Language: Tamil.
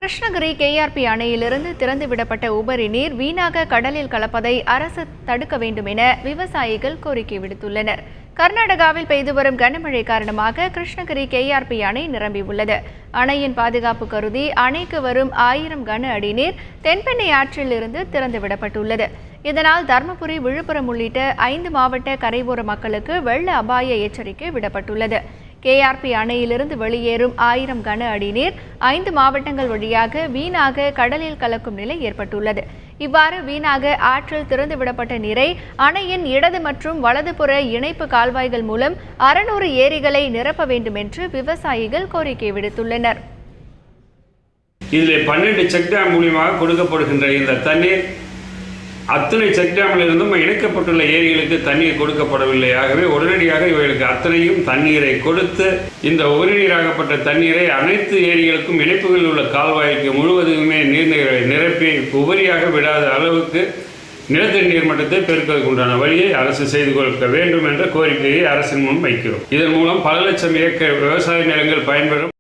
கிருஷ்ணகிரி கேஆர்பி அணையிலிருந்து திறந்துவிடப்பட்ட உபரி நீர் வீணாக கடலில் கலப்பதை அரசு தடுக்க வேண்டும் என விவசாயிகள் கோரிக்கை விடுத்துள்ளனர். கர்நாடகாவில் பெய்து வரும் கனமழை காரணமாக கிருஷ்ணகிரி கேஆர்பி அணை நிரம்பியுள்ளது. அணையின் பாதுகாப்பு கருதி அணைக்கு வரும் 1000 கன அடி நீர் தென்பெண்ணை ஆற்றில் இருந்து திறந்துவிடப்பட்டுள்ளது. இதனால் தருமபுரி, விழுப்புரம் உள்ளிட்ட 5 மாவட்ட கரையோர மக்களுக்கு வெள்ள அபாய எச்சரிக்கை விடப்பட்டுள்ளது. கேஆர்பி அணையிலிருந்து வெளியேறும் 1000 கன அடி நீர் 5 மாவட்டங்கள் வழியாக வீணாக கடலில் கலக்கும் நிலை ஏற்பட்டுள்ளது. இவ்வாறு வீணாக ஆற்றில் திறந்துவிடப்பட்ட நீரை அணையின் இடது மற்றும் வலதுபுற இணைப்பு கால்வாய்கள் மூலம் 600 ஏரிகளை நிரப்ப வேண்டும் என்று விவசாயிகள் கோரிக்கை விடுத்துள்ளனர். இதில் 12 செக் டேம் மூலியமாக கொடுக்கப்படுகின்ற இந்த தண்ணீர் அத்தனை செக் டேமில் இருந்தும் இணைக்கப்பட்டுள்ள ஏரிகளுக்கு தண்ணீர் கொடுக்கப்படவில்லை. ஆகவே உடனடியாக இவைகளுக்கு அத்தனையும் தண்ணீரை கொடுத்து இந்த உபரி நீராகப்பட்ட தண்ணீரை அனைத்து ஏரிகளுக்கும் இணைப்புகளில் உள்ள கால்வாய்க்கு முழுவதுமே நீர்நிலைகளை நிரப்பி உபரியாக விடாத அளவுக்கு நிலத்தடி நீர் மட்டத்தை பெருக்குவதற்கு உண்டான வழியை அரசு செய்து கொடுக்க வேண்டும் என்ற கோரிக்கையை அரசின் முன் வைக்கிறோம். இதன் மூலம் பல லட்சம் ஏக்கர் விவசாய நிலங்கள் பயன்பெறும்.